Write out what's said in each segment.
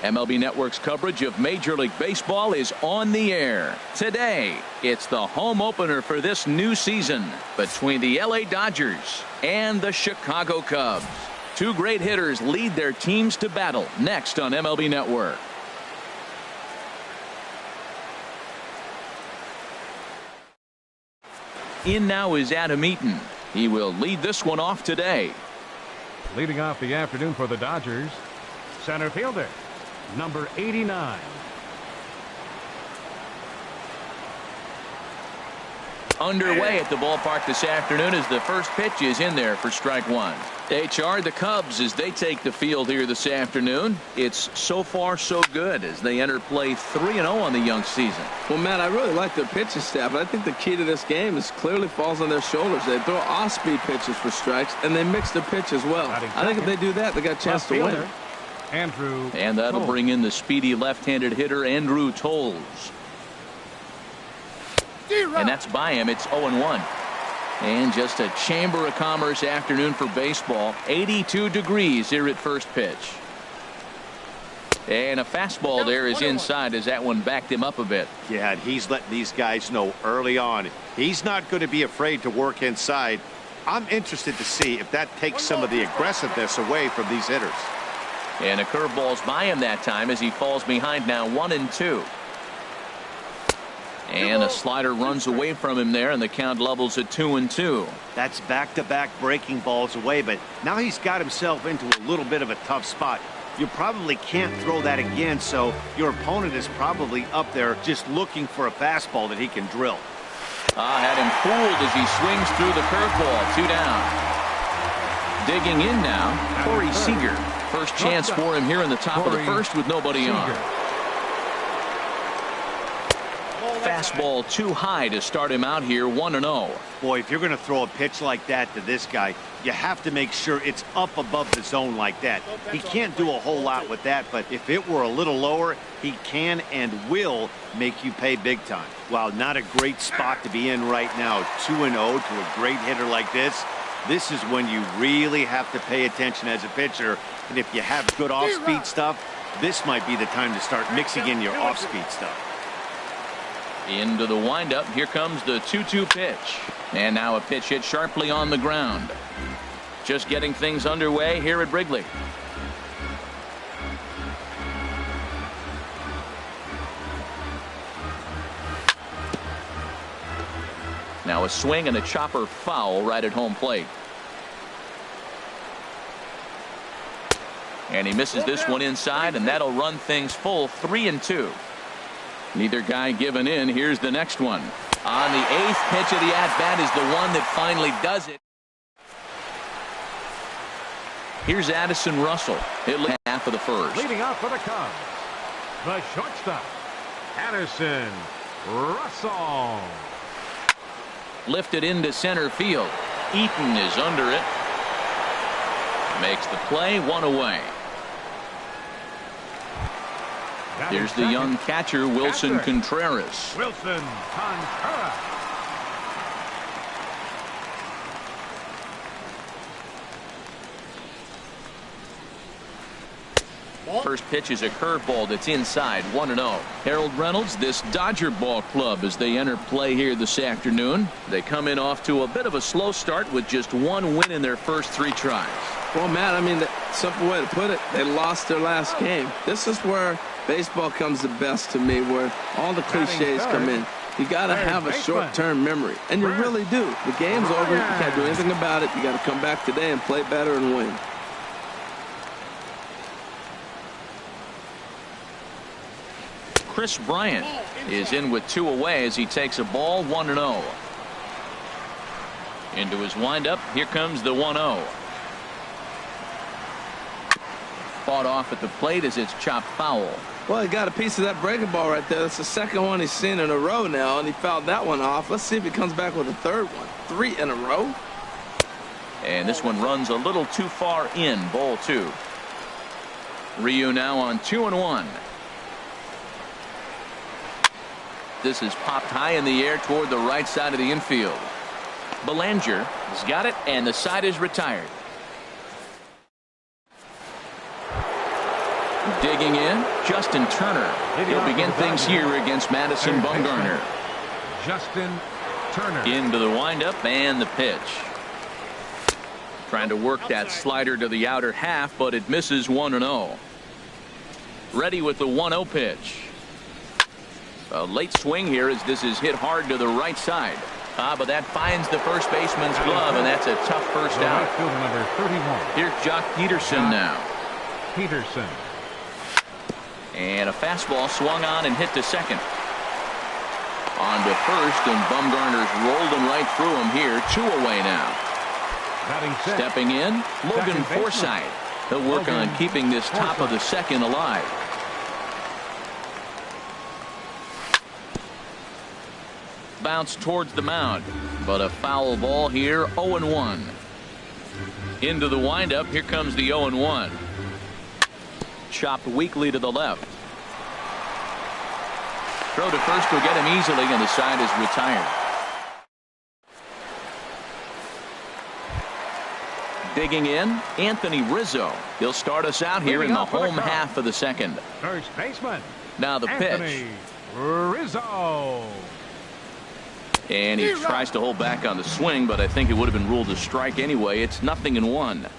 MLB Network's coverage of Major League Baseball is on the air. Today, it's the home opener for this new season between the LA Dodgers and the Chicago Cubs. Two great hitters lead their teams to battle next on MLB Network. In now is Adam Eaton. He will lead this one off today. Leading off the afternoon for the Dodgers, center fielder, number 89. Underway at the ballpark this afternoon as the first pitch is in there for strike one. HR, the Cubs, as they take the field here this afternoon. It's so far so good as they enter play 3-0 on the young season. Well, Matt, I really like their pitching staff, but I think the key to this game is clearly falls on their shoulders. They throw off-speed pitches for strikes, and they mix their pitch as well. I think if they do that, they got a chance to win. Andrew and that'll Toles. bring in the speedy left-handed hitter Andrew Toles. And that's by him. It's 0-1. And just a Chamber of Commerce afternoon for baseball. 82 degrees here at first pitch. And a fastball there is inside as that one backed him up a bit. Yeah, and he's letting these guys know early on he's not going to be afraid to work inside. I'm interested to see if that takes some of the aggressiveness away from these hitters. And a curveball's by him that time as he falls behind now 1-2. And a slider runs away from him there, and the count levels at 2-2. That's back-to-back breaking balls away, but now he's got himself into a little bit of a tough spot. You probably can't throw that again, so your opponent is probably up there just looking for a fastball that he can drill. Had him fooled as he swings through the curveball. 2 down. Digging in now, Corey Seager. First chance for him here in the top of the first with nobody on. Fastball too high to start him out here 1-0. Boy, if you're going to throw a pitch like that to this guy, you have to make sure it's up above the zone like that. He can't do a whole lot with that, but if it were a little lower, he can and will make you pay big time. Wow, not a great spot to be in right now. 2-0 to a great hitter like this. This is when you really have to pay attention as a pitcher. And if you have good off-speed stuff, this might be the time to start mixing in your off-speed stuff. Into the windup. Here comes the 2-2 pitch. And now a pitch hit sharply on the ground. Just getting things underway here at Wrigley. Now a swing and a chopper foul right at home plate. And he misses this one inside, and that'll run things full 3-2. Neither guy giving in. Here's the next one. On the 8th pitch of the at-bat is the one that finally does it. Here's Addison Russell. It led half of the first. Leading off for the Cubs, the shortstop, Addison Russell. Lifted into center field. Eaton is under it. Makes the play, 1 away. Here's the young catcher, Wilson Contreras. Wilson Contreras. First pitch is a curveball that's inside, 1-0. Harold Reynolds, this Dodger ball club as they enter play here this afternoon. They come in off to a bit of a slow start with just 1 win in their first 3 tries. Well, Matt, I mean, the simple way to put it, they lost their last game. This is where baseball comes the best to me, where all the cliches come in. You got to have a short-term memory, and you really do. The game's over. You can't do anything about it. You got to come back today and play better and win. Chris Bryant is in with 2 away as he takes a ball, 1-0. Into his windup. Here comes the 1-0. Fought off at the plate as it's chopped foul. Well, he got a piece of that breaking ball right there. That's the second one he's seen in a row now, and he fouled that one off. Let's see if he comes back with a third one. 3 in a row. And this one runs a little too far in. Ball 2. Ryu now on 2-1. This is popped high in the air toward the right side of the infield. Belanger has got it, and the side is retired. Digging in, Justin Turner. He'll begin things here against Madison Bumgarner. Justin Turner. Into the windup and the pitch. Trying to work that slider to the outer half, but it misses 1-0. Ready with the 1-0 pitch. A late swing here as this is hit hard to the right side. But that finds the first baseman's glove, and that's a tough first out. Right fielder number 31. Here's Jock Peterson now. Peterson. And a fastball swung on and hit to second. On to first, and Bumgarner's rolled him right through him here. 2 away now. Batting sixth. Stepping in, Logan Forsythe. He'll work on keeping this top of the second alive. Bounce towards the mound, but a foul ball here. 0-1. Into the windup. Here comes the 0-1. Chopped weakly to the left. Throw to first will get him easily, and the side is retired. Digging in, Anthony Rizzo. He'll start us out here in the home half of the second. First baseman. Now the Anthony pitch. Rizzo. And he tries to hold back on the swing, but I think it would have been ruled a strike anyway. It's 0-1.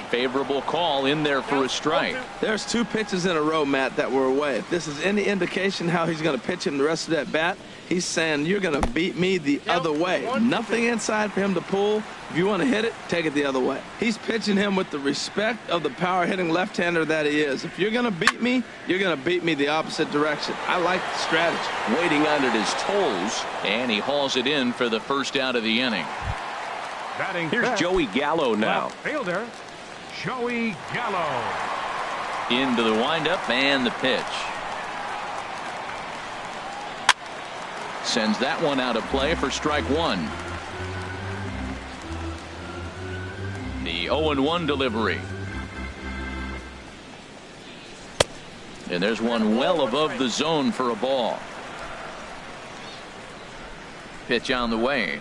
Favorable call in there for a strike. There's 2 pitches in a row, Matt, that were away. If this is any indication how he's going to pitch him the rest of that bat, he's saying you're going to beat me the other way. Nothing inside for him to pull. If you want to hit it, take it the other way. He's pitching him with the respect of the power-hitting left-hander that he is. If you're going to beat me, you're going to beat me the opposite direction. I like the strategy. Waiting under his toes, and he hauls it in for the first out of the inning. Batting Here's fifth. Joey Gallo now. Left fielder Joey Gallo. Into the windup and the pitch. Sends that one out of play for strike 1. The 0-1 delivery. And there's one well above the zone for a ball. Pitch on the way.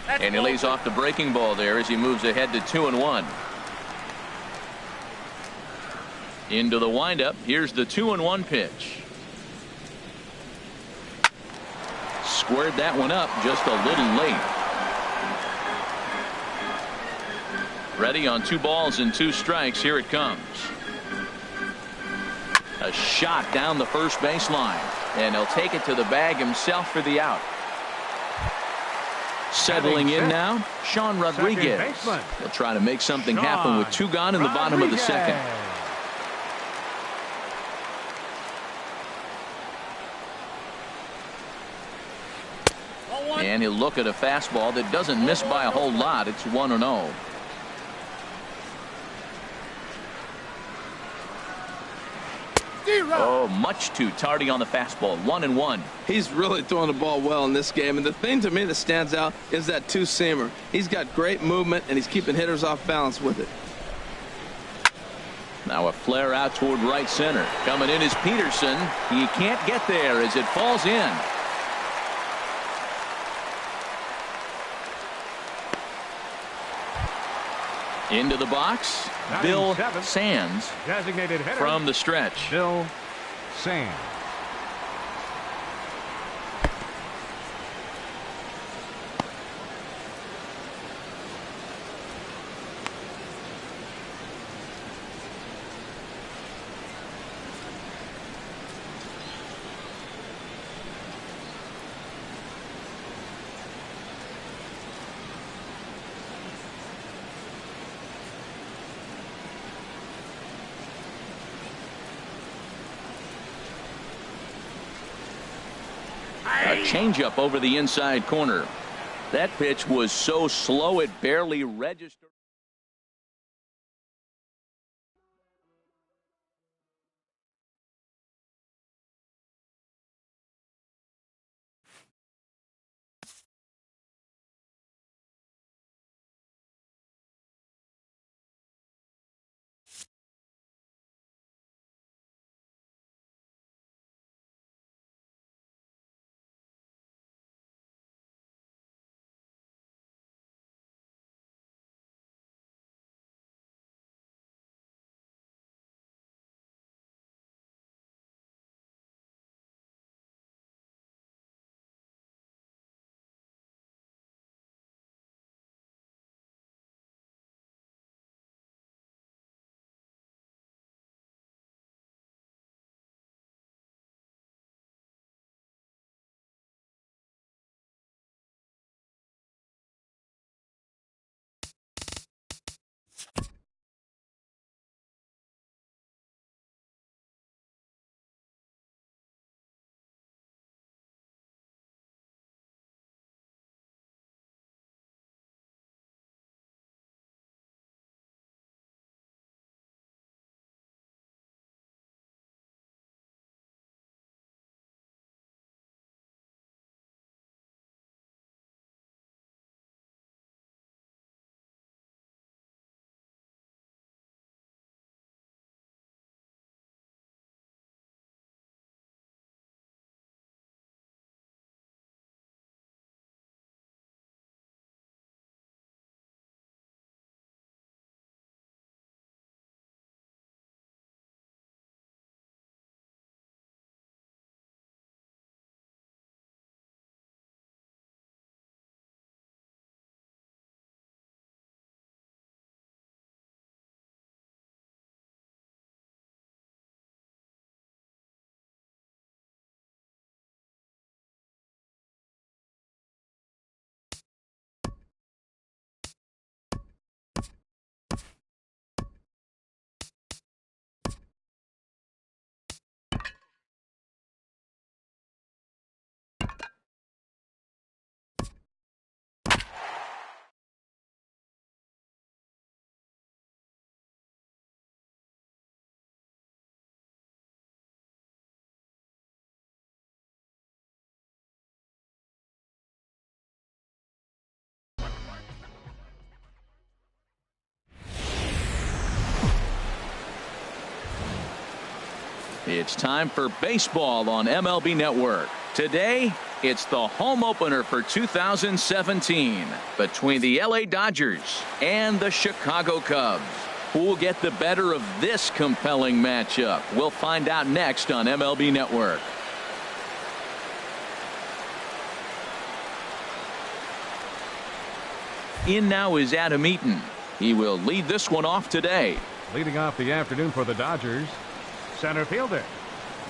And he lays off the breaking ball there as he moves ahead to 2-1. Into the windup. Here's the 2-1 pitch. Squared that one up just a little late. Ready on 2 balls and 2 strikes. Here it comes. A shot down the first baseline, and he'll take it to the bag himself for the out. Settling in now, Sean Rodriguez. He'll try to make something happen with 2 gone in the bottom of the second. And he'll look at a fastball that doesn't miss by a whole lot. It's 1-0. Oh, much too tardy on the fastball. 1-1. He's really throwing the ball well in this game. And the thing to me that stands out is that 2-seamer. He's got great movement, and he's keeping hitters off balance with it. Now a flare out toward right center. Coming in is Peterson. He can't get there as it falls in. Into the box, Bill Sands Designated hitter from the stretch. Bill Sands. A changeup over the inside corner. That pitch was so slow it barely registered. It's time for baseball on MLB Network. Today, it's the home opener for 2017 between the LA Dodgers and the Chicago Cubs. Who will get the better of this compelling matchup? We'll find out next on MLB Network. In now is Adam Eaton. He will lead this one off today. Leading off the afternoon for the Dodgers, center fielder,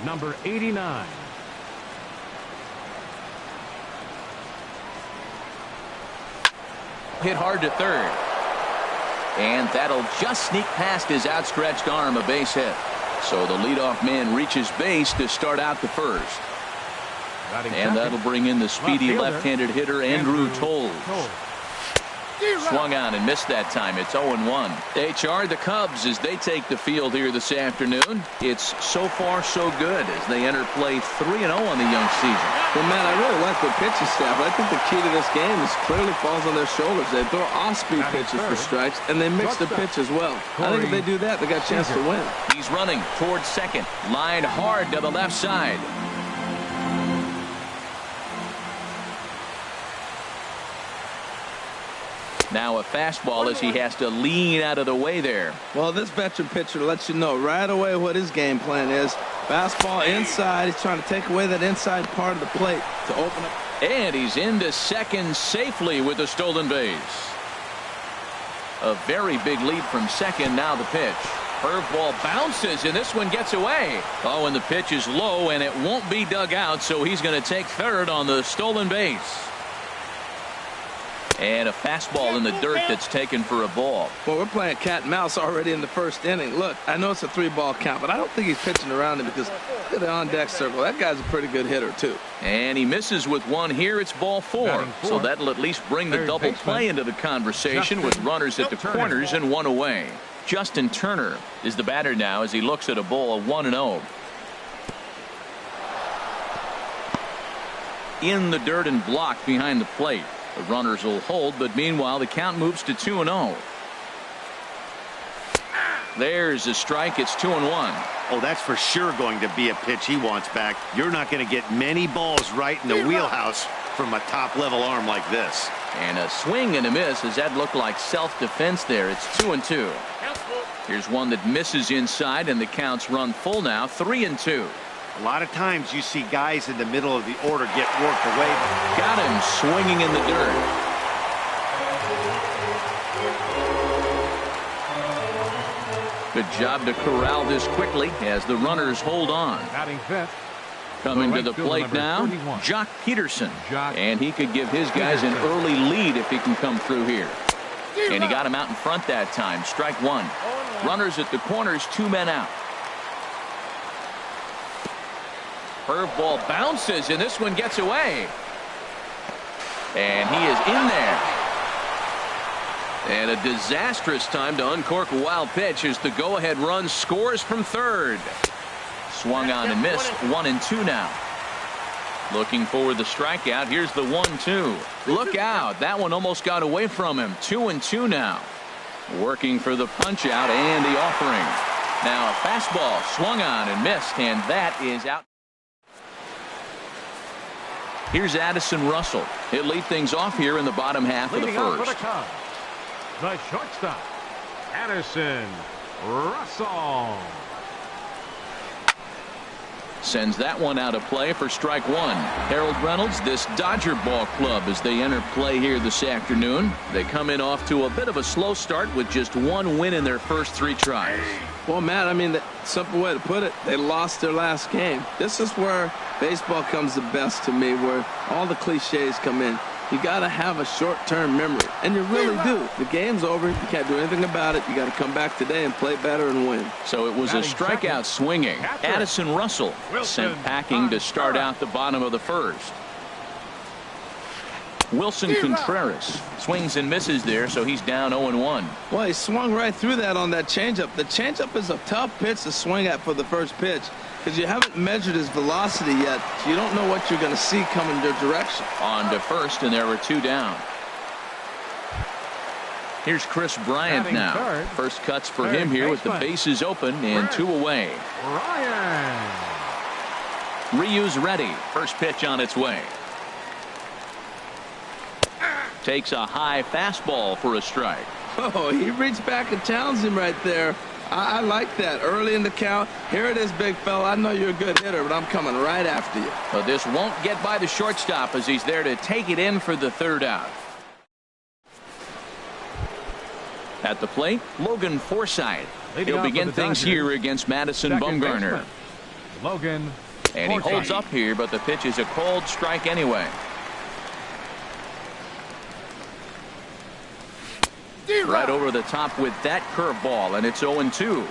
number 89. Hit hard to third. And that'll just sneak past his outstretched arm, a base hit. So the leadoff man reaches base to start out the first. And that'll bring in the speedy left-handed hitter, Andrew Toles. Swung on and missed that time. It's 0-1. HR, the Cubs, as they take the field here this afternoon. It's so far so good as they enter play 3-0 on the young season. Well, man, I really like the pitching staff. I think the key to this game is clearly falls on their shoulders. They throw off-speed pitches for strikes, and they mix the pitch as well. I think if they do that, they got a chance to win. He's running towards second. Line hard to the left side. Now a fastball as he has to lean out of the way there. Well, this veteran pitcher lets you know right away what his game plan is. Fastball inside. He's trying to take away that inside part of the plate to open up. And he's into second safely with the stolen base. A very big lead from second. Now the pitch. Curveball bounces, and this one gets away. Oh, and the pitch is low, and it won't be dug out, so he's going to take third on the stolen base. And a fastball in the dirt that's taken for a ball. Well, we're playing cat and mouse already in the first inning. Look, I know it's a 3-ball count, but I don't think he's pitching around him because look at the on-deck circle. That guy's a pretty good hitter, too. And he misses with one here. It's ball 4. So that'll at least bring the double play into the conversation with runners at the corners and one away. Justin Turner is the batter now as he looks at a ball 1-0. In the dirt and blocked behind the plate. The runners will hold, but meanwhile the count moves to 2-0. There's a strike. It's 2-1. Oh, that's for sure going to be a pitch he wants back. You're not going to get many balls right in the wheelhouse from a top-level arm like this. And a swing and a miss. Does that look like self-defense there? It's 2-2. Here's one that misses inside, and the count's run full now. 3-2. A lot of times you see guys in the middle of the order get worked away. Got him swinging in the dirt. Good job to corral this quickly as the runners hold on. Batting fifth. Coming to the plate now, Jock Peterson. And he could give his guys an early lead if he can come through here. And he got him out in front that time. Strike one. Runners at the corners, 2 men out. Curveball bounces, and this one gets away. And he is in there. And a disastrous time to uncork a wild pitch as the go-ahead run scores from third. Swung on and missed. 1-2 now. Looking for the strikeout. Here's the 1-2. Look out. That one almost got away from him. 2-2 now. Working for the punch out and the offering. Now a fastball swung on and missed, and that is out. Here's Addison Russell. He'll lead things off here in the bottom half of the first. The shortstop, Addison Russell. Sends that one out of play for strike one. Harold Reynolds, this Dodger ball club as they enter play here this afternoon. They come in off to a bit of a slow start with just 1 win in their first 3 tries. Well, Matt, I mean, the simple way to put it, they lost their last game. This is where baseball comes the best to me, where all the cliches come in. You got to have a short-term memory, and you really do. The game's over. You can't do anything about it. You got to come back today and play better and win. So it was a strikeout swinging. Addison Russell sent packing to start out the bottom of the first. Wilson Contreras swings and misses there, so he's down 0-1. Well, he swung right through that on that changeup. The changeup is a tough pitch to swing at for the first pitch because you haven't measured his velocity yet, so you don't know what you're going to see coming your direction. On to first, and there were 2 down. Here's Chris Bryant now. Third. First cuts for Third him here with the baseman. bases open and 2 away. Ryan. Ryu's ready. First pitch on its way. Takes a high fastball for a strike. Oh, he reached back and challenged him right there. I like that. Early in the count. Here it is, big fella. I know you're a good hitter, but I'm coming right after you. But this won't get by the shortstop as he's there to take it in for the 3rd out. At the plate, Logan Forsythe. Leading He'll off begin for the things Dodgers, here against Madison second Bumgarner. baseman, Logan And he Forsythe. holds up here, but the pitch is a cold strike anyway. Right over the top with that curveball, and it's 0-2.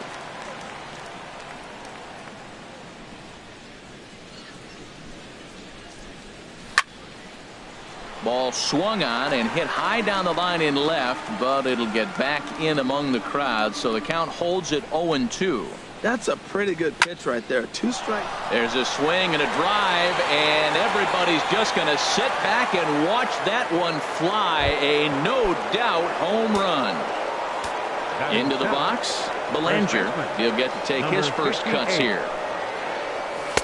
Ball swung on and hit high down the line in left, but it'll get back in among the crowd, so the count holds at 0-2. That's a pretty good pitch right there. 2 strikes. There's a swing and a drive, and everybody's just going to sit back and watch that one fly. A no-doubt home run. Into the box, Belanger. He'll get to take his first cuts here.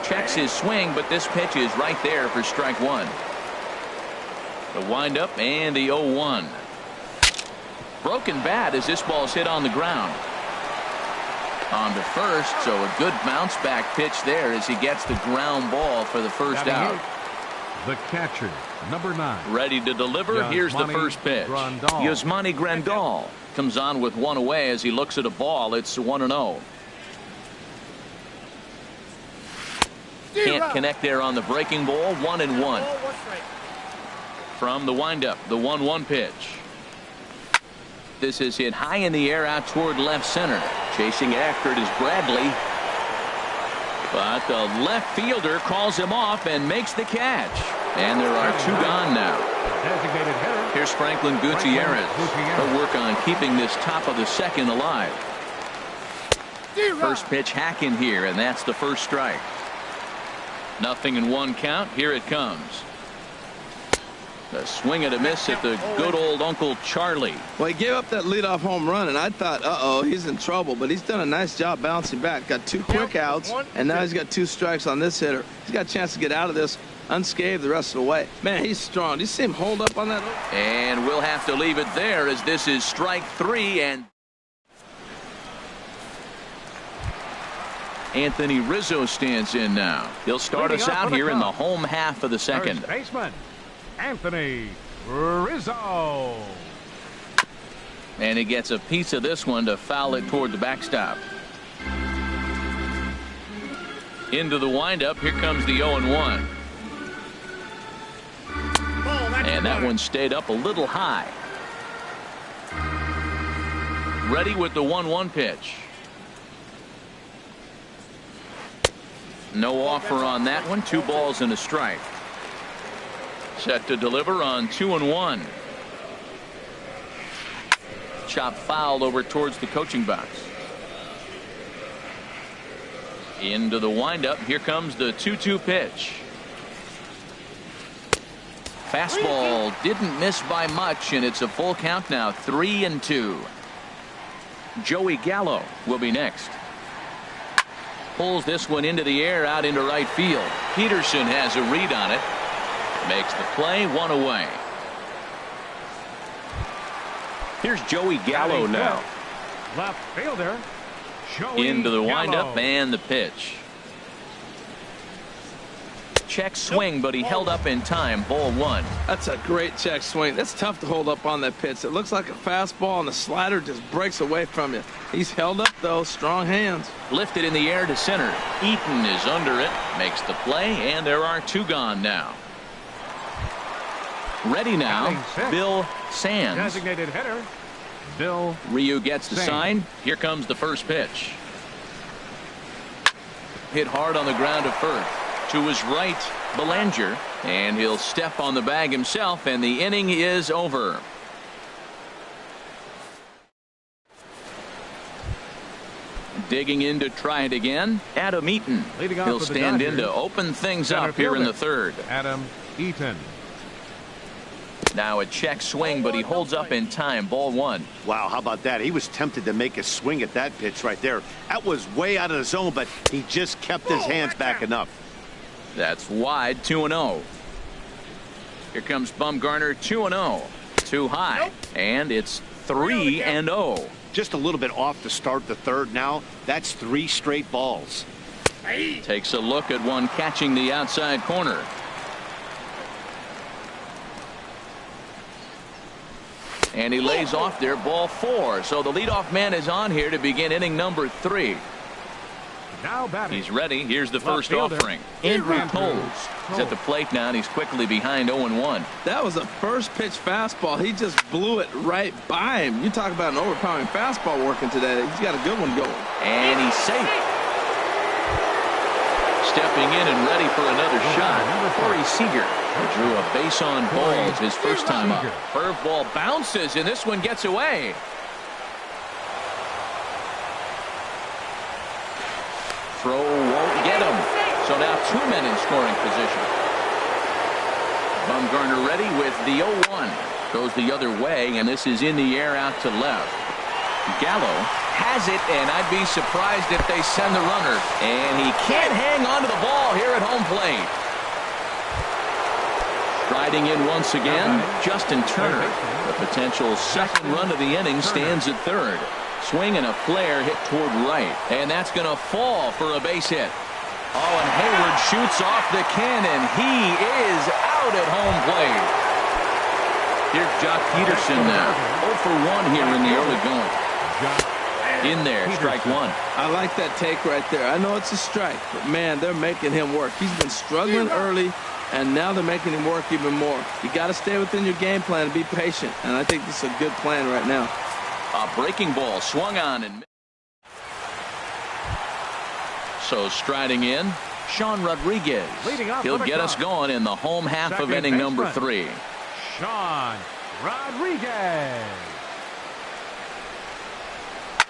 Checks his swing, but this pitch is right there for strike 1. The windup and the 0-1. Broken bat as this ball's hit on the ground. On to first, so a good bounce back pitch there as he gets the ground ball for the first out. The catcher, number 9. Ready to deliver. Here's the first pitch. Yasmani Grandal comes on with 1 away as he looks at a ball. It's 1-0. Can't connect there on the breaking ball. 1-1. From the windup, the 1-1 pitch. This is hit high in the air out toward left center. Chasing after it is Bradley. But the left fielder calls him off and makes the catch. And there are 2 gone now. Designated hitter. Here's Franklin Gutierrez. He'll work on keeping this top of the 2nd alive. First pitch hack in here, and that's the first strike. 0-1 count. Here it comes. A swing and a miss at the good old Uncle Charlie. Well, he gave up that leadoff home run, and I thought, uh-oh, he's in trouble. But he's done a nice job bouncing back. Got 2 quick outs, and now he's got 2 strikes on this hitter. He's got a chance to get out of this unscathed the rest of the way. Man, he's strong. Do you see him hold up on that? And we'll have to leave it there as this is strike 3. And Anthony Rizzo stands in now. He'll start us out here in the home half of the 2nd. First baseman, Anthony Rizzo. And he gets a piece of this one to foul it toward the backstop. Into the windup. Here comes the 0-1. And that one stayed up a little high. Ready with the 1-1 pitch. No offer on that one. 2 balls and a strike. Set to deliver on 2-1. Chop foul over towards the coaching box. Into the windup. Here comes the 2-2 pitch. Fastball didn't miss by much, and it's a full count now. 3-2. Joey Gallo will be next. Pulls this one into the air out into right field. Peterson has a read on it. Makes the play. 1 away. Here's Joey Gallo now. Left fielder. Joey Into the windup Gallo. and the pitch. Check swing, but he held up in time. Ball 1. That's a great check swing. That's tough to hold up on that pitch. It looks like a fastball, and the slider just breaks away from you. He's held up, though. Strong hands. Lifted in the air to center. Eaton is under it. Makes the play, and there are 2 gone now. Ready now, Bill Sands. Designated hitter, Bill Ryu gets the Sands. sign. Here comes the first pitch. Hit hard on the ground to first. To his right, Belanger, and he'll step on the bag himself, and the inning is over. Digging in to try it again, Adam Eaton. Leading off He'll for the stand in Dodgers, to open things center up here in the fielder, 3rd. Adam Eaton. Now a check swing, but he holds up in time. Ball 1. Wow, how about that? He was tempted to make a swing at that pitch right there. That was way out of the zone, but he just kept his hands back enough. That's wide. 2-0. Here comes Bumgarner. 2-0. Too high. And it's 3-0. Just a little bit off to start the third now. That's 3 straight balls. Takes a look at one catching the outside corner. And he lays off there. Ball 4. So the leadoff man is on here to begin inning number 3. Now batting. He's ready. Here's the first fielder, offering. Andrew Toles. He's at the plate now, and he's quickly behind 0-1. That was a first pitch fastball. He just blew it right by him. You talk about an overpowering fastball working today. He's got a good one going. And he's safe. Stepping in and ready for another shot. Corey Seager drew a base on balls his first time up. Curveball bounces, and this one gets away. Throw won't get him. So now 2 men in scoring position. Bumgarner ready with the 0-1. Goes the other way, and this is in the air out to left. Gallo has it, and I'd be surprised if they send the runner. And he can't hang on to the ball here at home plate. Striding in once again, Justin Turner. The potential second run of the inning stands at third. Swing and a flare hit toward right. And that's going to fall for a base hit. Oh, and Hayward shoots off the cannon. He is out at home plate. Here's Jock Peterson now. 0 for 1 here in the early going. In there, strike 1. I like that take right there. I know it's a strike, but man, they're making him work. He's been struggling early, and now they're making him work even more. You got to stay within your game plan and be patient, and I think this is a good plan right now. A breaking ball swung on and so striding in, Sean Rodriguez. He'll get us going in the home half of inning number 3. Sean Rodriguez.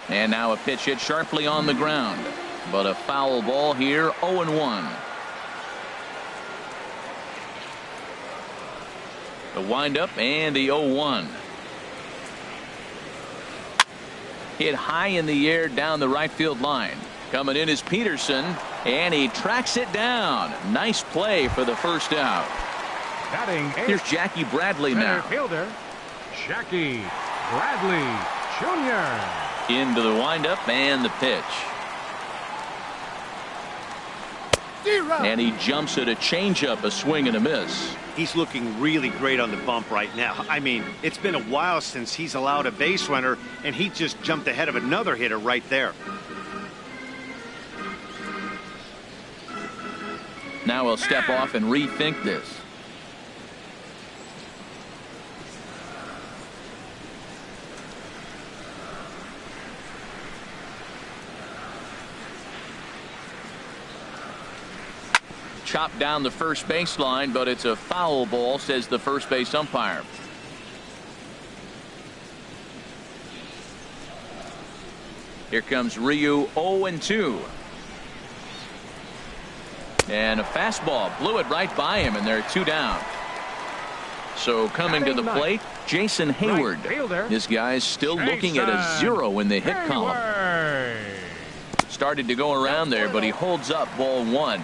And now a pitch hit sharply on the ground, but a foul ball here. 0-1. The windup and the 0-1. Hit high in the air down the right field line. Coming in is Peterson, and he tracks it down. Nice play for the first out. Here's Jackie Bradley now. Fielder, Jackie Bradley Jr. Into the windup and the pitch. And he jumps at a changeup, a swing and a miss. He's looking really great on the bump right now. I mean, it's been a while since he's allowed a base runner, and he just jumped ahead of another hitter right there. Now he'll step off and rethink this. Chopped down the first baseline, but it's a foul ball, says the first base umpire. Here comes Ryu. 0-2. And a fastball blew it right by him, and they're 2 down. So coming to the plate, Jason Hayward. This guy's still looking at a 0 in the hit column. Started to go around there, but he holds up. Ball 1.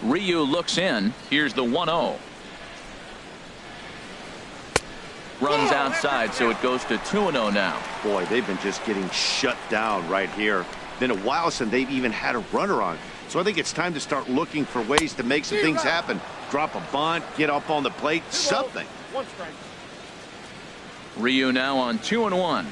Ryu looks in. Here's the 1-0. Runs outside, so it goes to 2-0 now. Boy, they've been just getting shut down right here. Been a while since they've even had a runner on. So I think it's time to start looking for ways to make some things happen. Drop a bunt, get up on the plate, something. Ryu now on 2-1.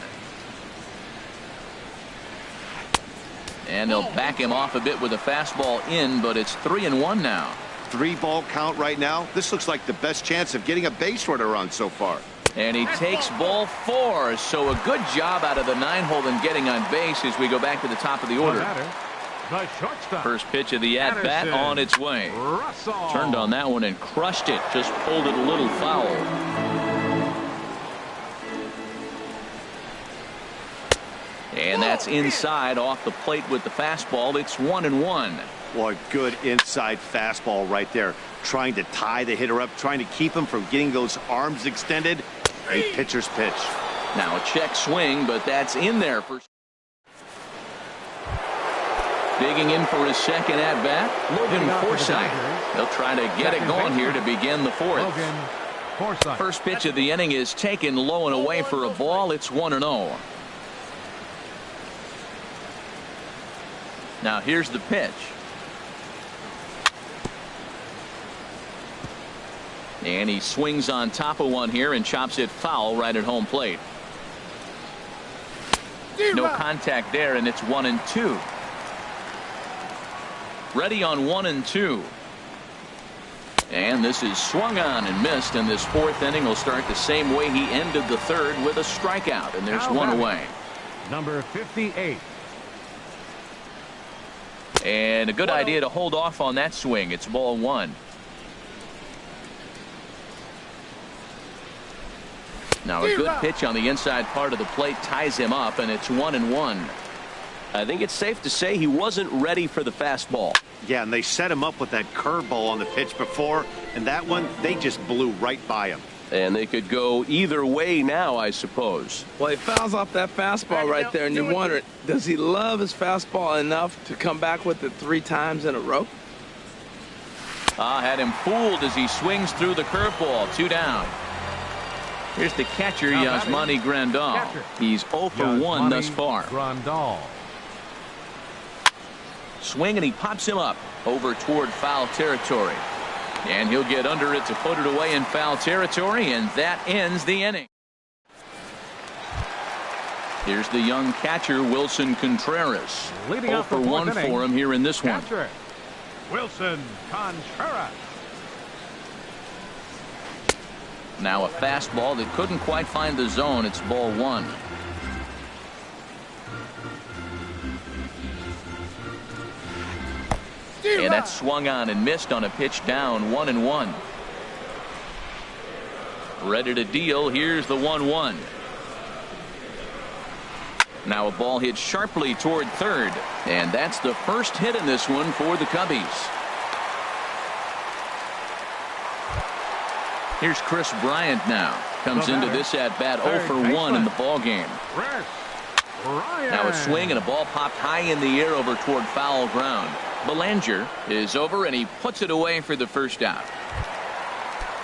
And they'll back him off a bit with a fastball in, but it's 3-1 now. 3-ball count right now. This looks like the best chance of getting a base runner on so far. And he takes ball 4. So a good job out of the 9-hole in getting on base as we go back to the top of the order. First pitch of the at-bat on its way. Turned on that one and crushed it. Just pulled it a little foul. And that's inside off the plate with the fastball. It's 1-1. Boy, good inside fastball right there. trying to tie the hitter up, trying to keep him from getting those arms extended. Great pitcher's pitch. Now a check swing, but that's in there for. Digging in for his second at bat, Logan Forsythe. They'll try to get it going here to begin the fourth. First pitch of the inning is taken low and away for a ball. It's 1-0. Now here's the pitch. And he swings on top of one here and chops it foul right at home plate. No contact there, and it's 1-2. Ready on 1-2. And this is swung on and missed, and this fourth inning will start the same way he ended the third, with a strikeout, and there's one away. Number 58. And a good idea to hold off on that swing. It's ball one. Now a good pitch on the inside part of the plate ties him up, and it's 1-1. I think it's safe to say he wasn't ready for the fastball. Yeah, and they set him up with that curveball on the pitch before, and that one, they just blew right by him. And they could go either way now, I suppose. Well, he fouls off that fastball right there, and you wonder, does he love his fastball enough to come back with it 3 times in a row? Had him fooled as he swings through the curveball. 2 down. Here's the catcher, Yasmani Grandal. He's 0 for 1 thus far. Grandal. Swing, and he pops him up over toward foul territory. And he'll get under it to put it away in foul territory, and that ends the inning. Here's the young catcher, Wilson Contreras. 0 for 1 for him here in this one. Wilson Contreras. Now a fastball that couldn't quite find the zone. It's ball one. And that's swung on and missed on a pitch down. 1-1. Ready to deal. Here's the 1-1. Now a ball hit sharply toward third, and that's the first hit in this one for the Cubbies. Here's Chris Bryant now. Comes into this at bat 0 for 1 in the ball game. Now a swing and a ball popped high in the air over toward foul ground. Belanger is over, and he puts it away for the first out.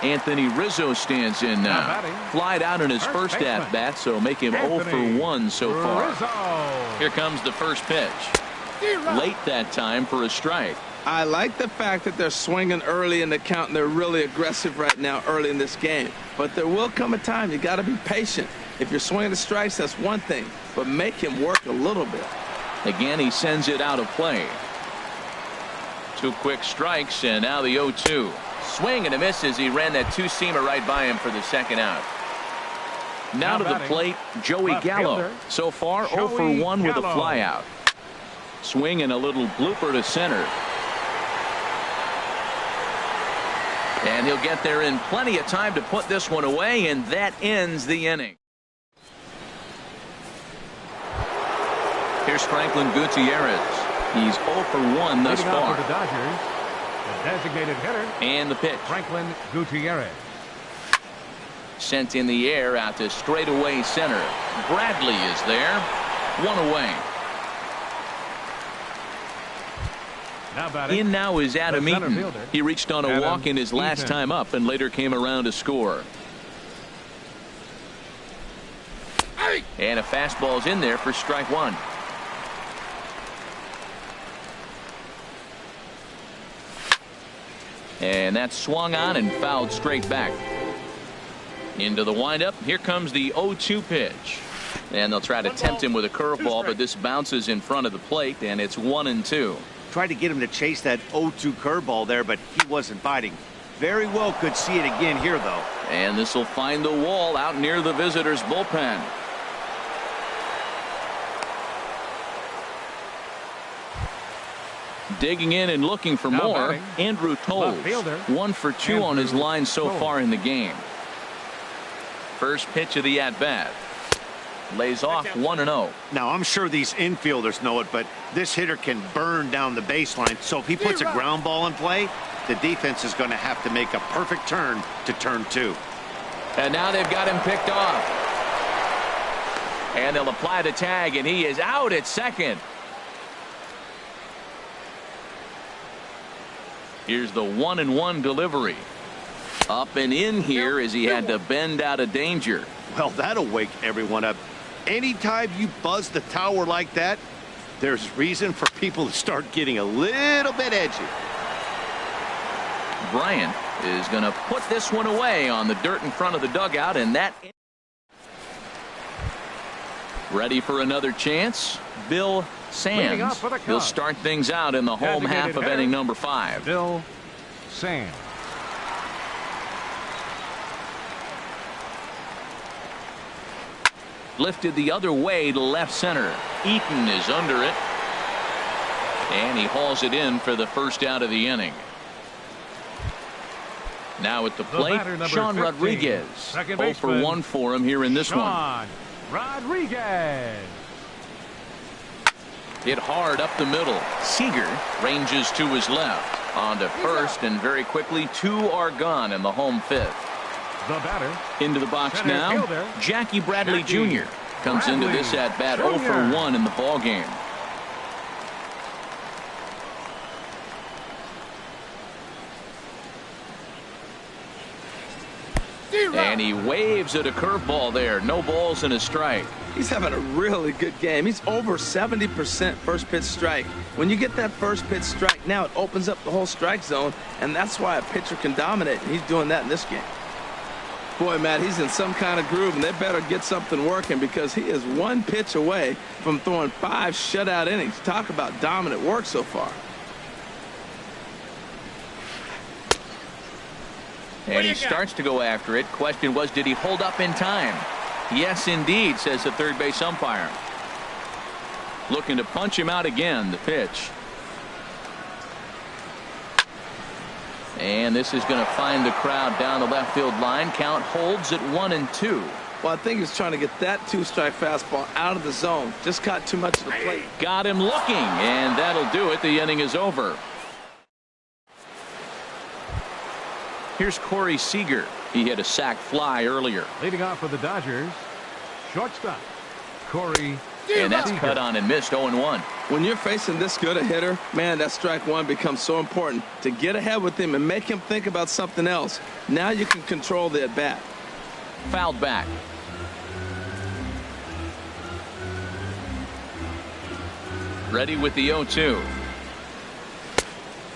Anthony Rizzo stands in now. Flied out in his first at bat, so make him 0 for 1 so far. Here comes the first pitch. Late that time for a strike. I like the fact that they're swinging early in the count, and they're really aggressive right now early in this game. But there will come a time you got to be patient. If you're swinging the strikes, that's one thing, but make him work a little bit. Again, he sends it out of play. 2 quick strikes, and now the 0-2. Swing and a miss as he ran that 2-seamer right by him for the second out. Now to the plate, Joey Gallo. So far, 0 for 1 with a flyout. Swing and a little blooper to center. And he'll get there in plenty of time to put this one away, and that ends the inning. Here's Franklin Gutierrez. He's 0 for 1 thus far. For the Dodgers, the designated hitter. And the pitch. Franklin Gutierrez. Sent in the air out to straightaway center. Bradley is there. 1 away. In now is Adam Eaton. He reached on a walk in his last time up and later came around to score. And a fastball's in there for strike 1. And that's swung on and fouled straight back. Into the windup. Here comes the 0-2 pitch. And they'll try to tempt him with a curveball, but this bounces in front of the plate, and it's 1-2. Tried to get him to chase that 0-2 curveball there, but he wasn't biting. Very well could see it again here, though. And this will find the wall out near the visitors' bullpen. Digging in and looking for more, Andrew Toles. 1 for 2 on his line so far in the game. First pitch of the at-bat. lays off 1-0. Now, I'm sure these infielders know it, but this hitter can burn down the baseline. So if he puts a ground ball in play, the defense is going to have to make a perfect turn to turn 2. And now they've got him picked off. And they'll apply the tag, and he is out at second. Here's the 1-1 delivery. Up and in here as he had to bend out of danger. Well, that'll wake everyone up. Anytime you buzz the tower like that, there's reason for people to start getting a little bit edgy. Bryant is going to put this one away on the dirt in front of the dugout, and that ready for another chance. Bill Sands. He'll start things out in the home half of inning number 5. Bill Sands. Lifted the other way to left center. Eaton is under it. And he hauls it in for the first out of the inning. Now at the plate, Sean 15, Rodriguez. 0 for 1 for him here in this one. Rodriguez. Hit hard up the middle. Seager ranges to his left. On to first, and very quickly 2 are gone in the home 5th. The batter. Into the box Center now. fielder, Jackie Bradley Jackie Jr. comes into this at bat 0 for 1 in the ball game. And he waves at a curveball there. No balls and a strike. He's having a really good game. He's over 70% first pitch strike. When you get that first pitch strike, now it opens up the whole strike zone, and that's why a pitcher can dominate. And he's doing that in this game. Boy, Matt, he's in some kind of groove, and they better get something working because he is 1 pitch away from throwing 5 shutout innings. Talk about dominant work so far. And he starts to go after it. Question was, did he hold up in time? Yes, indeed, says the third base umpire. Looking to punch him out again, the pitch. And this is going to find the crowd down the left field line. Count holds at 1-2. Well, I think he's trying to get that 2-strike fastball out of the zone. Just caught too much of the plate. Got him looking, and that'll do it. The inning is over. Here's Corey Seager. He hit a sac fly earlier. Leading off for the Dodgers, shortstop Corey. And that's cut on and missed 0-1. When you're facing this good a hitter, man, that strike one becomes so important to get ahead with him and make him think about something else. Now you can control the at bat. Fouled back. Ready with the 0-2.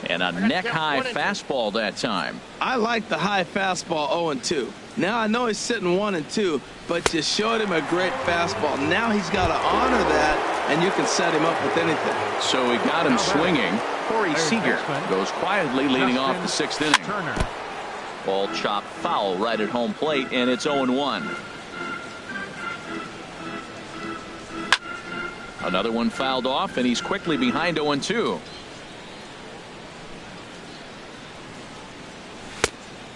And a neck-high fastball that time. I like the high fastball 0-2. Now I know he's sitting 1-2, but you showed him a great fastball. Now he's got to honor that, and you can set him up with anything. So he got him swinging. Corey Seager goes quietly leading off the 6th inning. Turner. Ball chopped foul right at home plate, and it's 0-1. Another one fouled off, and he's quickly behind 0-2.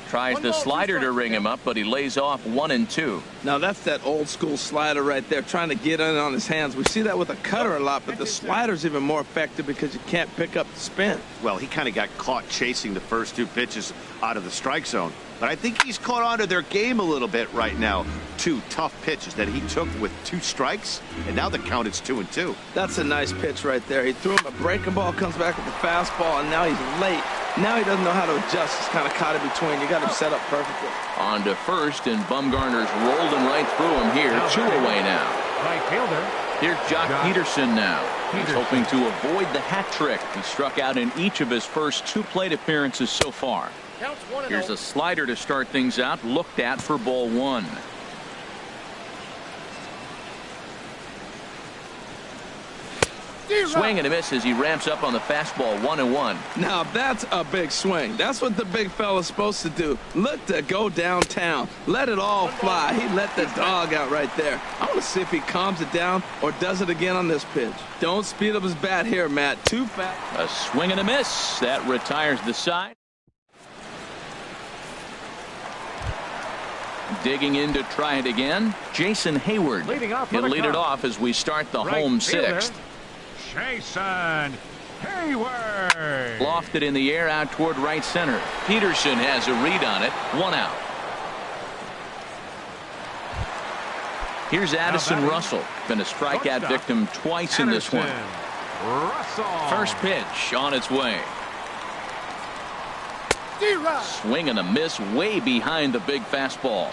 Tries the slider to ring him up, but he lays off 1-2. Now that's that old school slider right there, trying to get in on his hands. We see that with a cutter a lot, but the slider's even more effective because you can't pick up the spin. Well, he kind of got caught chasing the first 2 pitches out of the strike zone. But I think he's caught on to their game a little bit right now. 2 tough pitches that he took with 2 strikes, and now the count is 2-2. That's a nice pitch right there. He threw him a breaking ball, comes back with the fastball, and now he's late. Now he doesn't know how to adjust. He's kind of caught in between. You got him set up perfectly. On to first, and Bumgarner's rolled him right through him here. 2 away now. Right fielder. Here's Jock Peterson now. He's hoping to avoid the hat trick. He struck out in each of his first 2 plate appearances so far. Here's a slider to start things out, looked at for ball 1. Swing and a miss as he ramps up on the fastball. 1-1. Now that's a big swing. That's what the big fella's supposed to do. Look to go downtown. Let it all fly. He let the dog out right there. I want to see if he calms it down or does it again on this pitch. Don't speed up his bat here, Matt. Too fast. A swing and a miss. That retires the side. Digging in to try it again, Jason Hayward. He'll lead it off as we start the home sixth. Jason Hayward. Lofted in the air out toward right center. Peterson has a read on it. 1 out. Here's Addison Russell. Been a strikeout victim twice in this one. First pitch on its way. Swing and a miss way behind the big fastball.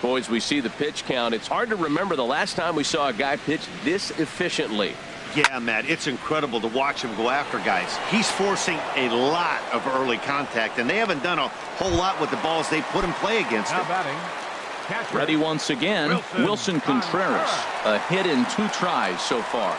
Boys, we see the pitch count. It's hard to remember the last time we saw a guy pitch this efficiently. Yeah, Matt, it's incredible to watch him go after guys. He's forcing a lot of early contact, and they haven't done a whole lot with the balls they put in play against him. Ready once again, Wilson Contreras. A hit in 2 tries so far.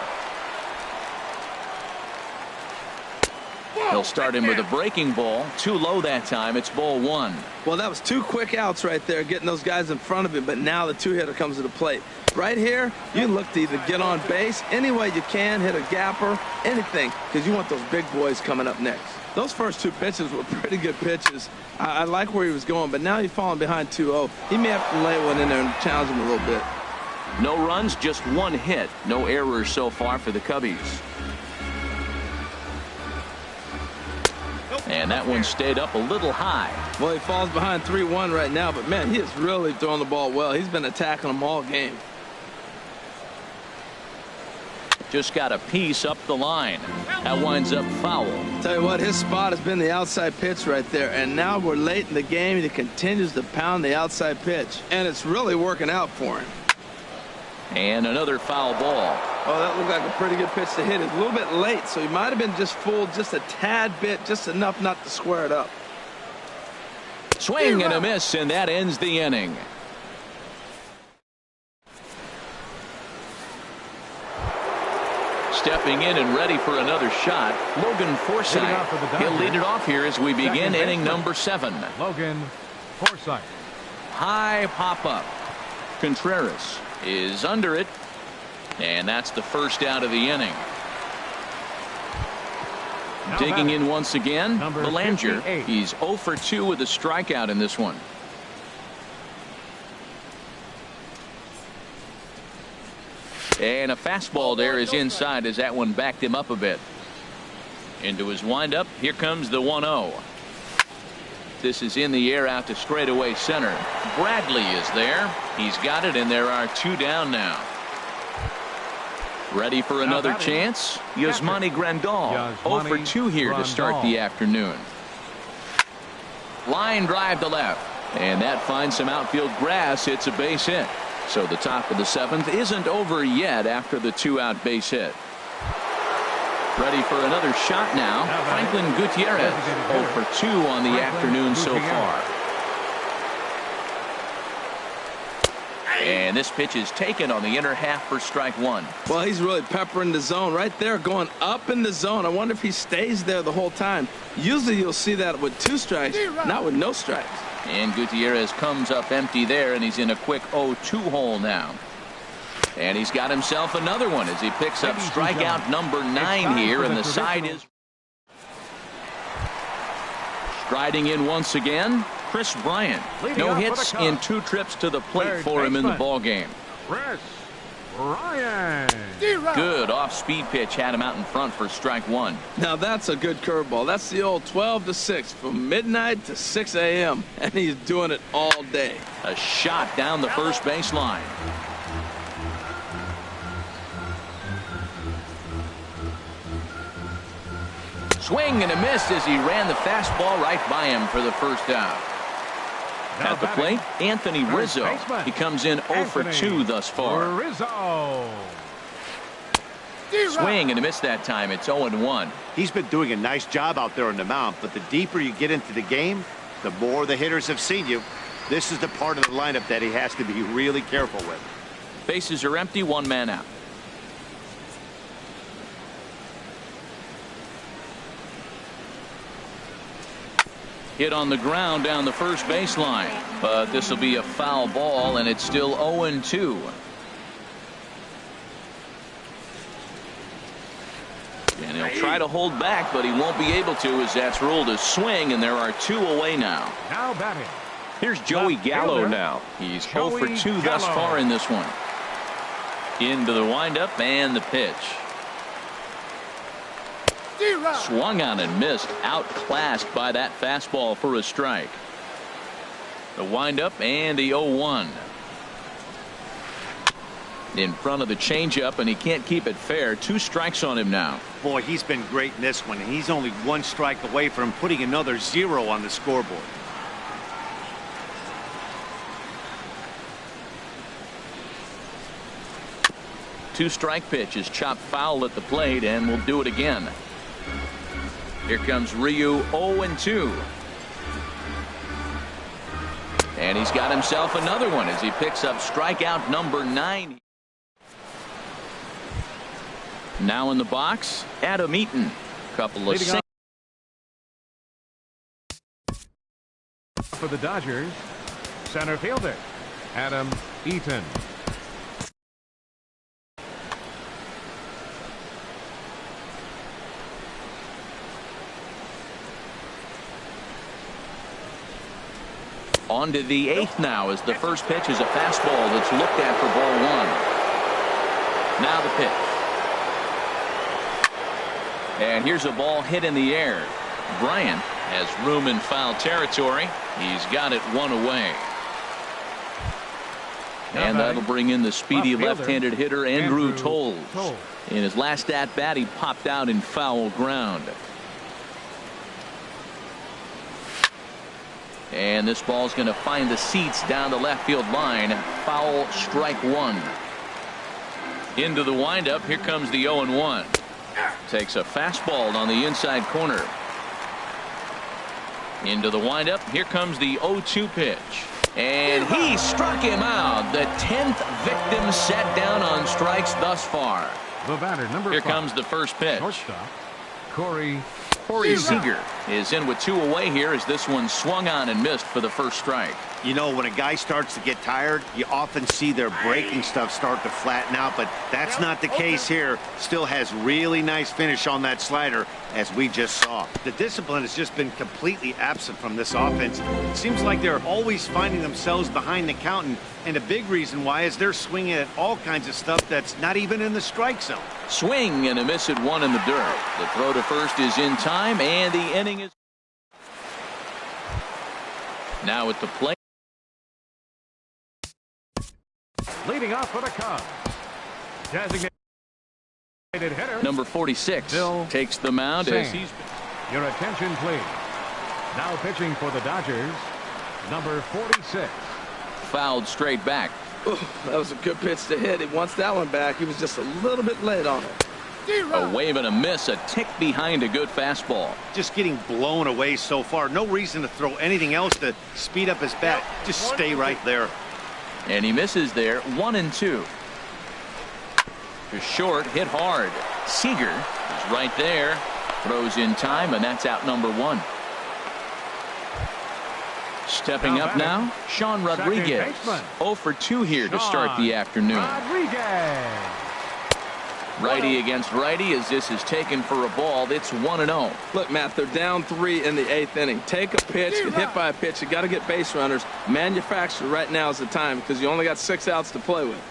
He'll start him with a breaking ball. Too low that time. It's ball 1. Well, that was 2 quick outs right there, getting those guys in front of him, but now the 2-hitter comes to the plate. Right here, you look to either get on base any way you can, hit a gapper, anything, because you want those big boys coming up next. Those first 2 pitches were pretty good pitches. I like where he was going, but now he's falling behind 2-0. He may have to lay one in there and challenge him a little bit. No runs, just 1 hit. No errors so far for the Cubbies. And that one stayed up a little high. Well, he falls behind 3-1 right now, but man, he is really throwing the ball well. He's been attacking them all game. Just got a piece up the line. That winds up foul. Tell you what, his spot has been the outside pitch right there, and now we're late in the game and he continues to pound the outside pitch, and it's really working out for him. And another foul ball. Oh, that looked like a pretty good pitch to hit. It's a little bit late, so he might have been just fooled just a tad bit, just enough not to square it up. Swing and a miss, and that ends the inning. Stepping in and ready for another shot, Logan Forsythe. He'll lead it off here as we begin inning number 7. Logan Forsythe. High pop up. Contreras is under it, and that's the first out of the inning. Digging in once again, Belanger. He's 0 for 2 with a strikeout in this one. And a fastball there is inside as that one backed him up a bit. Into his windup, here comes the 1-0. This is in the air out to straightaway center. Bradley is there. He's got it, and there are 2 down now. Ready for another chance? Yasmani Grandal. 0 for 2 here to start the afternoon. Line drive to left. And that finds some outfield grass. It's a base hit. So the top of the 7th isn't over yet after the 2-out base hit. Ready for another shot now. Franklin Gutierrez. 0 for 2 on the afternoon so far. And this pitch is taken on the inner half for strike 1. Well, he's really peppering the zone right there, going up in the zone. I wonder if he stays there the whole time. Usually you'll see that with 2 strikes, not with no strikes. And Gutierrez comes up empty there, and he's in a quick 0-2 hole now. And he's got himself another one as he picks up strikeout number 9 here, and the side is striding in once again. Chris Bryant. No hits in 2 trips to the plate for him in the ballgame. Chris Bryant. Good off-speed pitch had him out in front for strike 1. Now that's a good curveball. That's the old 12 to 6 from midnight to 6 a.m. and he's doing it all day. A shot down the first baseline. Swing and a miss as he ran the fastball right by him for the first out. At the plate, Anthony Rizzo. He comes in 0 for 2 thus far. Rizzo. Swing and a miss that time. It's 0-1. He's been doing a nice job out there on the mound, but the deeper you get into the game, the more the hitters have seen you. This is the part of the lineup that he has to be really careful with. Bases are empty, 1 man out. Hit on the ground down the first baseline, but this will be a foul ball, and it's still 0-2. And he'll try to hold back, but he won't be able to as that's ruled a swing, and there are 2 away now. Now batting, Here's Joey Gallo now. He's 0 for 2 thus far in this one. Into the windup and the pitch. Swung on and missed. Outclassed by that fastball for a strike. The windup and the 0-1. In front of the changeup, and he can't keep it fair. 2 strikes on him now. Boy, he's been great in this one, and he's only 1 strike away from putting another 0 on the scoreboard. Two-strike pitch is chopped foul at the plate, and will do it again. Here comes Ryu, 0-2. And he's got himself another one as he picks up strikeout number 9. Now in the box, Adam Eaton. Couple of singles. For the Dodgers, center fielder, Adam Eaton. On to the 8th now as the first pitch is a fastball that's looked at for ball 1. Now the pitch. And here's a ball hit in the air. Bryant has room in foul territory. He's got it 1 away. And that'll bring in the speedy left-handed hitter Andrew Toles. In his last at-bat, he popped out in foul ground. And this ball's going to find the seats down the left field line. Foul, strike 1. Into the windup. Here comes the 0-1. Takes a fastball on the inside corner. Into the windup. Here comes the 0-2 pitch. And he struck him out. The 10th victim set down on strikes thus far. The batter, number 5. Here comes the first pitch. Shortstop, Corey Seager is in with 2 away here as this one swung on and missed for the first strike. You know, when a guy starts to get tired, you often see their breaking stuff start to flatten out, but that's not the case here. Still has really nice finish on that slider, as we just saw. The discipline has just been completely absent from this offense. It seems like they're always finding themselves behind the count, and a big reason why is they're swinging at all kinds of stuff that's not even in the strike zone. Swing and a miss at 1 in the dirt. The throw to first is in time, and the inning is now at the plate. leading off for the Cubs. Designated hitter number 46 Bill takes the mound Sing. as he's. Your attention, please. Now pitching for the Dodgers, number 46. Fouled straight back. Ooh, that was a good pitch to hit. He wants that one back. He was just a little bit late on it. A wave and a miss, a tick behind a good fastball. Just getting blown away so far. No reason to throw anything else to speed up his bat. Just stay right there. And he misses there. 1-2. Just short, hit hard. Seager is right there. Throws in time, and that's out number 1. Stepping up now, Sean Rodriguez. 0 for 2 here to start the afternoon. Righty against righty as this is taken for a ball. It's 1-0. Look, Matt, they're down 3 in the 8th inning. Take a pitch, get hit by a pitch. You got to get base runners. Manufacture right now is the time because you only got 6 outs to play with.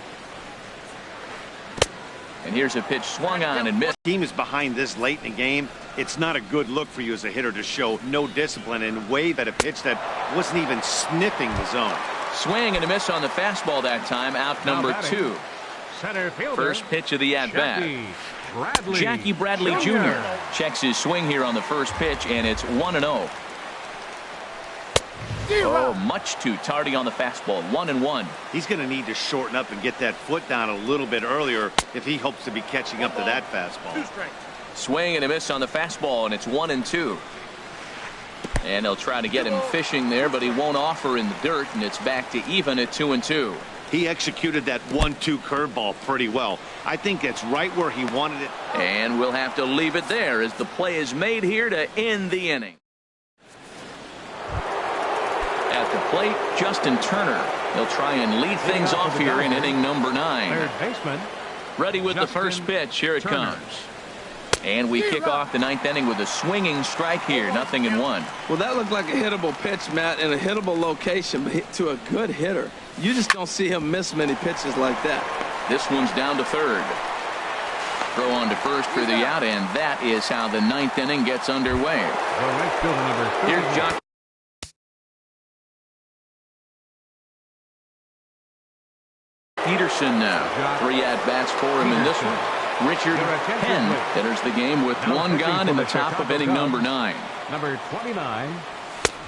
And here's a pitch swung on and missed. Team is behind this late in the game. It's not a good look for you as a hitter to show no discipline and wave at a pitch that wasn't even sniffing the zone. Swing and a miss on the fastball that time. Out number 2. Center fielder, first pitch of the at-bat. Jackie Bradley Jr. checks his swing here on the first pitch, and it's 1-0. Oh, much too tardy on the fastball. 1-1. He's going to need to shorten up and get that foot down a little bit earlier if he hopes to be catching up to that fastball. Swing and a miss on the fastball, and it's 1-2. And they'll try to get him fishing there, but he won't offer in the dirt, and it's back to even at 2-2. He executed that 1-2 curveball pretty well. I think it's right where he wanted it. And we'll have to leave it there as the play is made here to end the inning. At the plate, Justin Turner. He'll try and lead things off here in inning number 9. Third baseman. Ready with the first pitch. Here it comes. And we kick off the 9th inning with a swinging strike here, 0-1. Well, that looked like a hittable pitch, Matt, in a hittable location, but to a good hitter. You just don't see him miss many pitches like that. This one's down to third. Throw on to first for the out, and that is how the 9th inning gets underway. The right fielder, number 30. Here's John. Peterson now. 3 at-bats for him in this one. Richard Penn enters the game with one gone in the top of inning number 9. Number 29.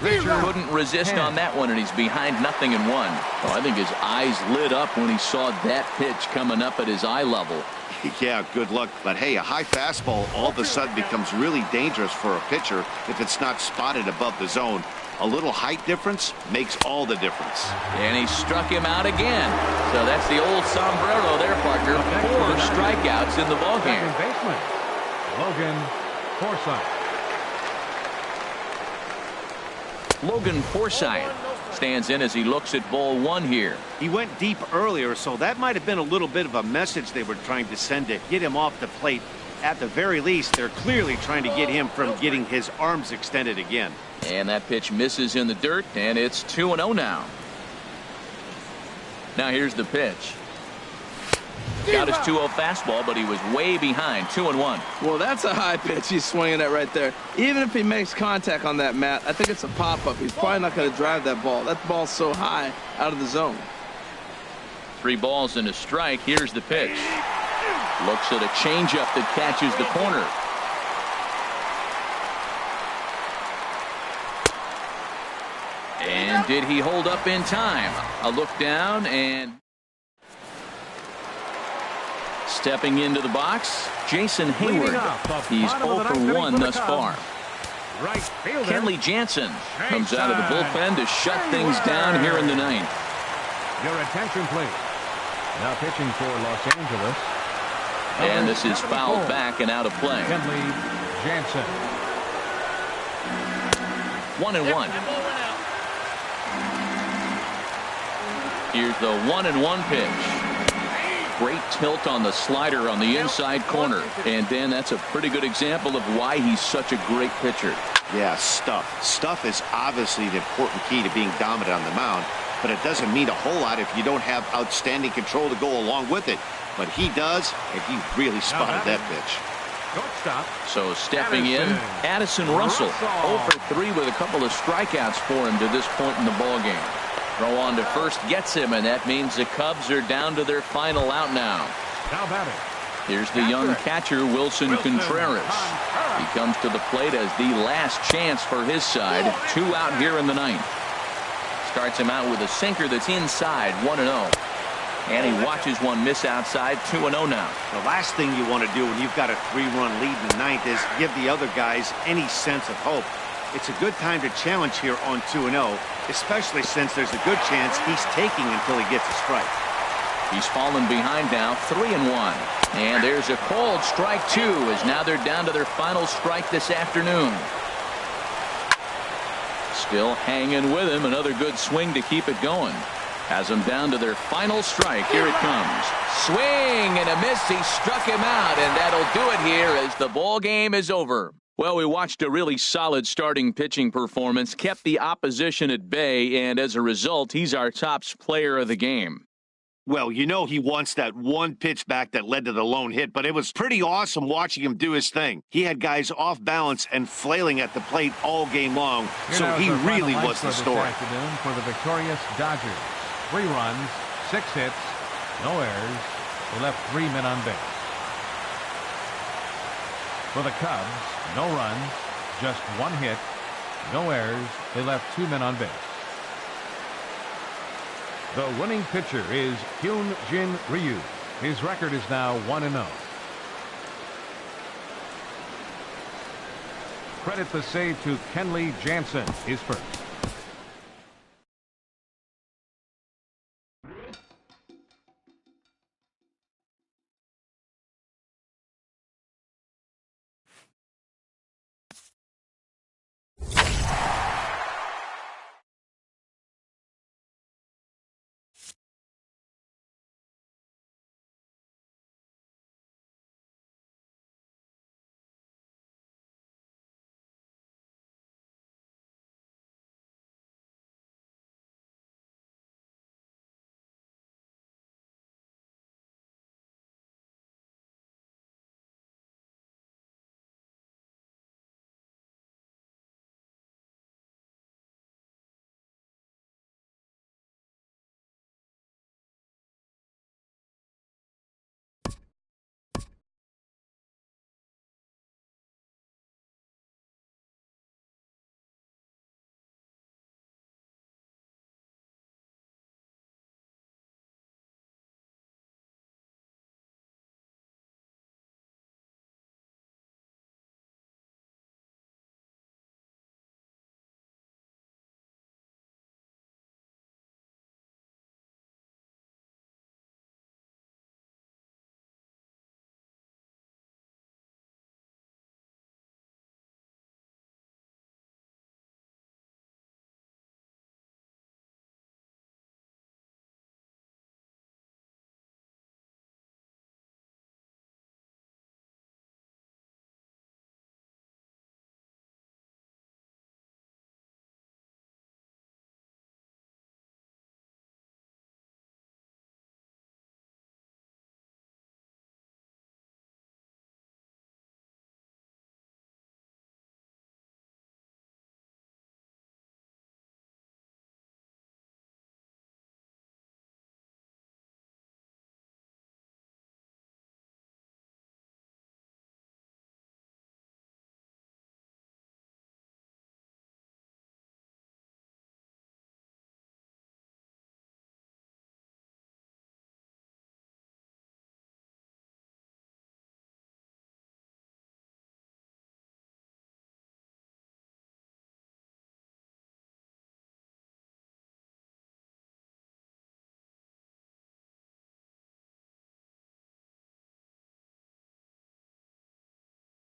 Couldn't resist on that one, and he's behind 0-1. Oh, I think his eyes lit up when he saw that pitch coming up at his eye level. Yeah, good luck. But hey, a high fastball all of a sudden becomes really dangerous for a pitcher if it's not spotted above the zone. A little height difference makes all the difference. And he struck him out again. So that's the old sombrero there, partner. 4 strikeouts in the ballgame. Second baseman, Logan Forsythe. Logan Forsythe stands in as he looks at ball 1 here. He went deep earlier, so that might have been a little bit of a message they were trying to send to get him off the plate. At the very least, they're clearly trying to get him from getting his arms extended again. And that pitch misses in the dirt, and it's 2-0 now. Now here's the pitch. Got his 2-0 fastball, but he was way behind. 2-1. Well, that's a high pitch he's swinging at right there. Even if he makes contact on that, Matt, I think it's a pop-up. He's probably not going to drive that ball. That ball's so high out of the zone. 3 balls and a strike. Here's the pitch. Looks at a changeup that catches the corner. And did he hold up in time? A look down, and stepping into the box, Jason Hayward. He's 0 for 1 thus far. Right fielder. Kenley Jansen comes out of the bullpen to shut things down here in the 9th. Your attention, please. Now pitching for Los Angeles. And this is fouled back and out of play. Kenley Jansen. 1-1. Here's the 1-1 pitch. Great tilt on the slider on the inside corner. And Dan, that's a pretty good example of why he's such a great pitcher. Yeah, stuff. Stuff is obviously the important key to being dominant on the mound, but it doesn't mean a whole lot if you don't have outstanding control to go along with it. But he does, and he really spotted that pitch. Shortstop. So stepping in, Addison Russell. 0 for 3 with a couple of strikeouts for him to this point in the ballgame. Throw on to first gets him, and that means the Cubs are down to their final out now. Now batting. Here's the young catcher, Wilson Contreras. He comes to the plate as the last chance for his side. 2 out here in the 9th. Starts him out with a sinker that's inside, 1-0. And he watches one miss outside, 2-0 now. The last thing you want to do when you've got a 3-run lead in the 9th is give the other guys any sense of hope. It's a good time to challenge here on 2-0, especially since there's a good chance he's taking until he gets a strike. He's fallen behind now, 3-1. And there's a called strike 2 as now they're down to their final strike this afternoon. Still hanging with him. Another good swing to keep it going. Has them down to their final strike. Here it comes. Swing and a miss. He struck him out, and that'll do it here as the ball game is over. Well, we watched a really solid starting pitching performance, kept the opposition at bay, and as a result, he's our top player of the game. Well, you know he wants that one pitch back that led to the lone hit, but it was pretty awesome watching him do his thing. He had guys off balance and flailing at the plate all game long, so he really was the story. This afternoon for the victorious Dodgers. 3 runs, 6 hits, no errors. They left 3 men on base. For the Cubs, no runs, just 1 hit, no errors. They left 2 men on base. The winning pitcher is Hyun-Jin Ryu. His record is now 1-0. Credit the save to Kenley Jansen, his first.